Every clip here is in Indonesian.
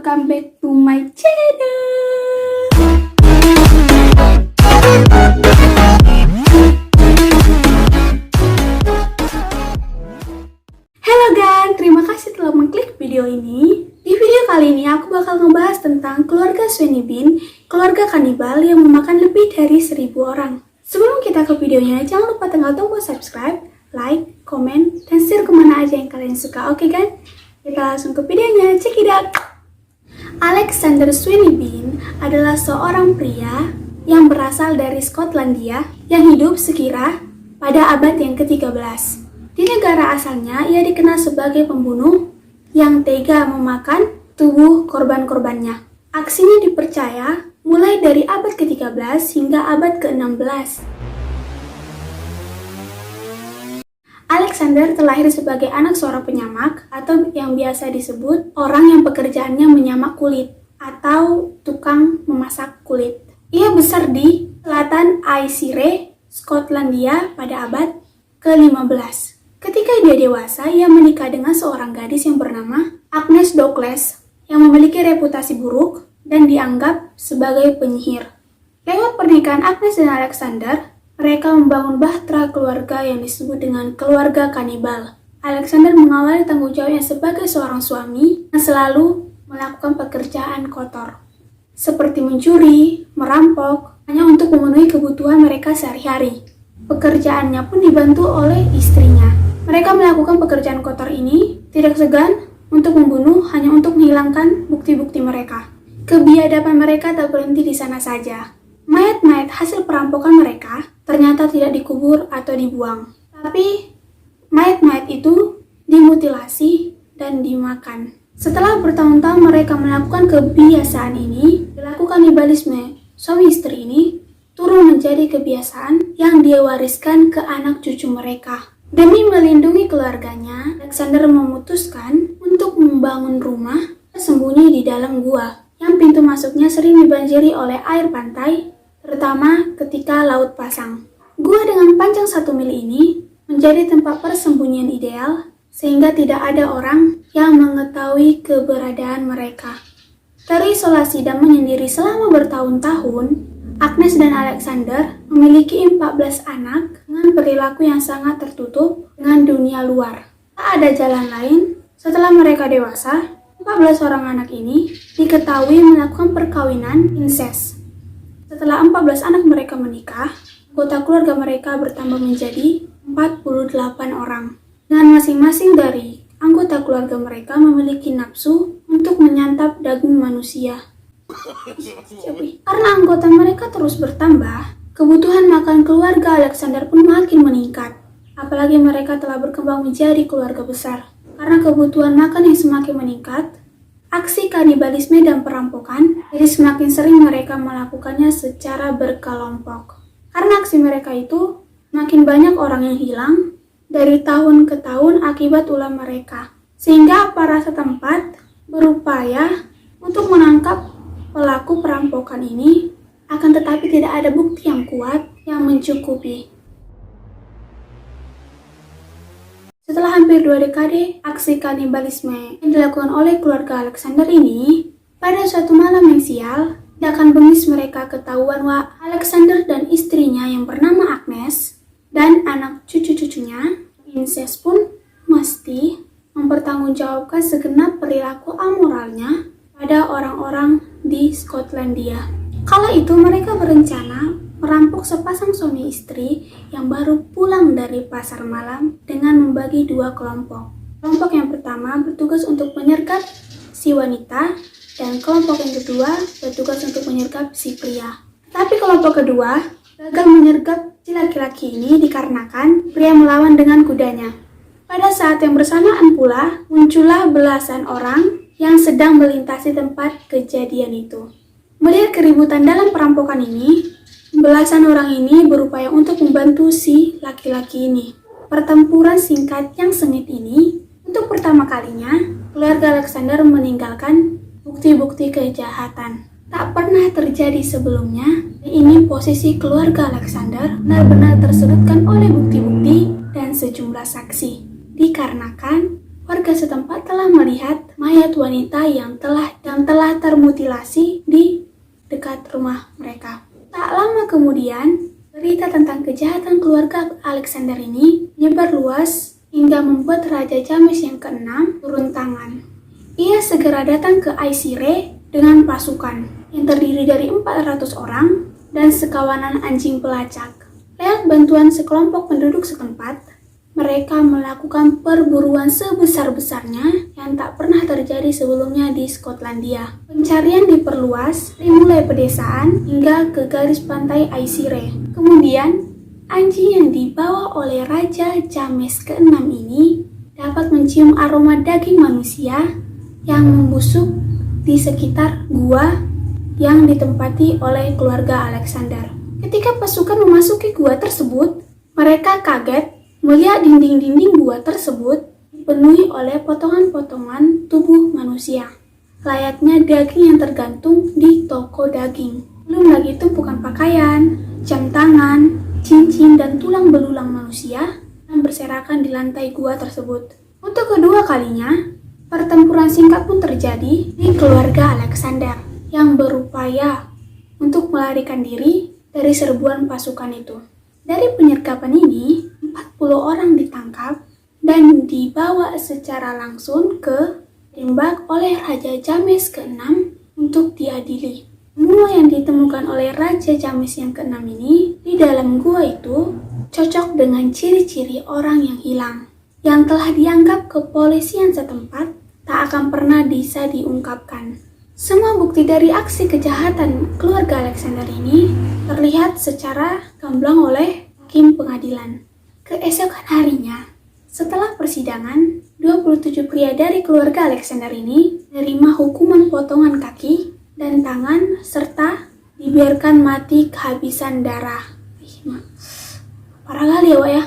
welcome back to my channel. Hello guys, terima kasih telah mengklik video ini. Di video kali ini aku bakal ngebahas tentang keluarga Svenny Bean, keluarga kanibal yang memakan lebih dari 1000 orang. Sebelum kita ke videonya, jangan lupa tekan tombol subscribe, like, komen, dan share kemana aja yang kalian suka, oke kan? Kita langsung ke videonya, check it out! Alexander Svenny Bean adalah seorang pria yang berasal dari Skotlandia yang hidup sekira pada abad yang ke-13. Di negara asalnya, ia dikenal sebagai pembunuh yang tega memakan tubuh korban-korbannya. Aksinya dipercaya mulai dari abad ke-13 hingga abad ke-16. Alexander terlahir sebagai anak seorang penyamak atau yang biasa disebut orang yang pekerjaannya menyamak kulit atau tukang memasak kulit. Ia besar di selatan Ayrshire, Skotlandia pada abad ke-15. Ketika dia dewasa, ia menikah dengan seorang gadis yang bernama Agnes Douglas yang memiliki reputasi buruk dan dianggap sebagai penyihir. Lewat pernikahan Agnes dan Alexander, mereka membangun bahtera keluarga yang disebut dengan keluarga kanibal. Alexander mengawali tanggung jawabnya sebagai seorang suami yang selalu melakukan pekerjaan kotor, seperti mencuri, merampok, hanya untuk memenuhi kebutuhan mereka sehari-hari. Pekerjaannya pun dibantu oleh istrinya. Mereka melakukan pekerjaan kotor ini tidak segan untuk membunuh hanya untuk menghilangkan bukti-bukti mereka. Kebiadaban mereka tak berhenti di sana saja. Mayat-mayat hasil perampokan mereka ternyata tidak dikubur atau dibuang, tapi mayat-mayat itu dimutilasi dan dimakan. Setelah bertahun-tahun mereka melakukan kebiasaan ini, perilaku kanibalisme suami istri ini turun menjadi kebiasaan yang dia wariskan ke anak cucu mereka. Demi melindungi keluarganya, Alexander memutuskan untuk membangun rumah tersembunyi di dalam gua, yang pintu masuknya sering dibanjiri oleh air pantai, terutama ketika laut pasang. Gua dengan panjang 1 mil ini menjadi tempat persembunyian ideal, sehingga tidak ada orang yang mengetahui keberadaan mereka. Terisolasi dan menyendiri selama bertahun-tahun, Agnes dan Alexander memiliki 14 anak dengan perilaku yang sangat tertutup dengan dunia luar. Tak ada jalan lain setelah mereka dewasa. 14 orang anak ini diketahui melakukan perkawinan incest. Setelah 14 anak mereka menikah, anggota keluarga mereka bertambah menjadi 48 orang. Dan masing-masing dari anggota keluarga mereka memiliki nafsu untuk menyantap daging manusia. Karena anggota mereka terus bertambah, kebutuhan makan keluarga Alexander pun makin meningkat. Apalagi mereka telah berkembang menjadi keluarga besar. Karena kebutuhan makan yang semakin meningkat, aksi kanibalisme dan perampokan jadi semakin sering mereka melakukannya secara berkelompok. Karena aksi mereka itu, makin banyak orang yang hilang dari tahun ke tahun akibat ulah mereka. Sehingga aparat setempat berupaya untuk menangkap pelaku perampokan ini, akan tetapi tidak ada bukti yang kuat yang mencukupi. Setelah hampir 2 dekade aksi kanibalisme yang dilakukan oleh keluarga Alexander ini, pada suatu malam yang sial, akan bengis mereka ketahuan bahwa Alexander dan istrinya yang bernama Agnes dan anak cucu-cucunya, incest pun mesti mempertanggungjawabkan segenap perilaku amoralnya pada orang-orang di Skotlandia. Kala itu mereka berencana merampok sepasang suami istri yang baru pulang dari pasar malam dengan membagi 2 kelompok. Kelompok yang pertama bertugas untuk menyergap si wanita dan kelompok yang kedua bertugas untuk menyergap si pria. Tapi kelompok kedua gagal menyergap si laki-laki ini dikarenakan pria melawan dengan kudanya. Pada saat yang bersamaan pula muncullah belasan orang yang sedang melintasi tempat kejadian itu. Melihat keributan dalam perampokan ini, belasan orang ini berupaya untuk membantu si laki-laki ini. Pertempuran singkat yang sengit ini, untuk pertama kalinya, keluarga Alexander meninggalkan bukti-bukti kejahatan. Tak pernah terjadi sebelumnya, ini posisi keluarga Alexander benar-benar tersudutkan oleh bukti-bukti dan sejumlah saksi. Dikarenakan warga setempat telah melihat mayat wanita yang telah termutilasi di dekat rumah mereka. Tak lama kemudian, berita tentang kejahatan keluarga Alexander ini menyebar luas hingga membuat Raja James yang ke-6 turun tangan. Ia segera datang ke Aisire dengan pasukan yang terdiri dari 400 orang dan sekawanan anjing pelacak. Lewat bantuan sekelompok penduduk setempat, mereka melakukan perburuan sebesar-besarnya yang tak pernah terjadi sebelumnya di Skotlandia. Pencarian diperluas dari mulai pedesaan hingga ke garis pantai Aisire. Kemudian, anjing yang dibawa oleh Raja James ke-6 ini dapat mencium aroma daging manusia yang membusuk di sekitar gua yang ditempati oleh keluarga Alexander. Ketika pasukan memasuki gua tersebut, mereka kaget melihat dinding-dinding gua tersebut dipenuhi oleh potongan-potongan tubuh manusia, layaknya daging yang tergantung di toko daging. Belum lagi tumpukan pakaian, jam tangan, cincin, dan tulang belulang manusia yang berserakan di lantai gua tersebut. Untuk kedua kalinya, pertempuran singkat pun terjadi di keluarga Alexander yang berupaya untuk melarikan diri dari serbuan pasukan itu. Dari penyergapan ini, 40 orang ditangkap dan dibawa secara langsung ke Edinburgh oleh Raja James ke-6 untuk diadili. Semua yang ditemukan oleh Raja James yang ke-6 ini di dalam gua itu cocok dengan ciri-ciri orang yang hilang, yang telah dianggap kepolisian setempat tak akan pernah bisa diungkapkan. Semua bukti dari aksi kejahatan keluarga Alexander ini terlihat secara gamblang oleh hakim pengadilan. Keesokan harinya, setelah persidangan, 27 pria dari keluarga Alexander ini menerima hukuman potongan kaki dan tangan serta dibiarkan mati kehabisan darah. Parah kali ya, Wak ya.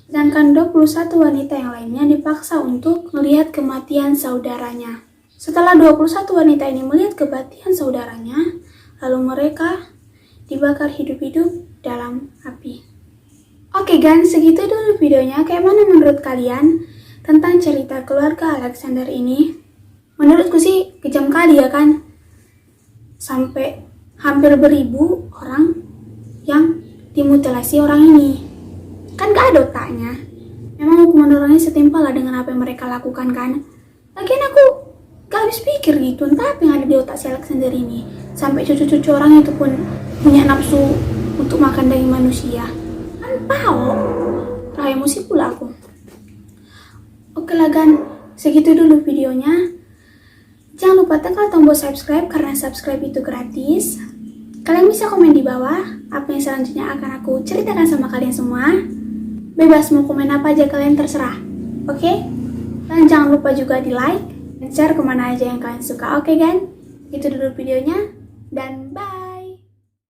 Sedangkan 21 wanita yang lainnya dipaksa untuk melihat kematian saudaranya. Setelah 21 wanita ini melihat kematian saudaranya, lalu mereka dibakar hidup-hidup dalam api. Oke guys, segitu dulu videonya. Kayak mana menurut kalian tentang cerita keluarga Alexander ini? Menurutku sih kejam kali ya kan? Sampai hampir 1000 orang yang dimutilasi orang ini. Kan gak ada otaknya. Memang hukuman orangnya setimpal lah dengan apa yang mereka lakukan kan? Lagian aku gak habis pikir gitu, entah apa yang ada di otak si Alexander ini. Sampai cucu-cucu orang itu pun punya nafsu untuk makan daging manusia. Pau, emosi pula aku. Oke lah gan, segitu dulu videonya. Jangan lupa tekan tombol subscribe karena subscribe itu gratis. Kalian bisa komen di bawah apa yang selanjutnya akan aku ceritakan sama kalian semua. Bebas mau komen apa aja kalian terserah. Oke? Dan jangan lupa juga di like dan share kemana aja yang kalian suka. Oke gan? Itu dulu videonya dan bye.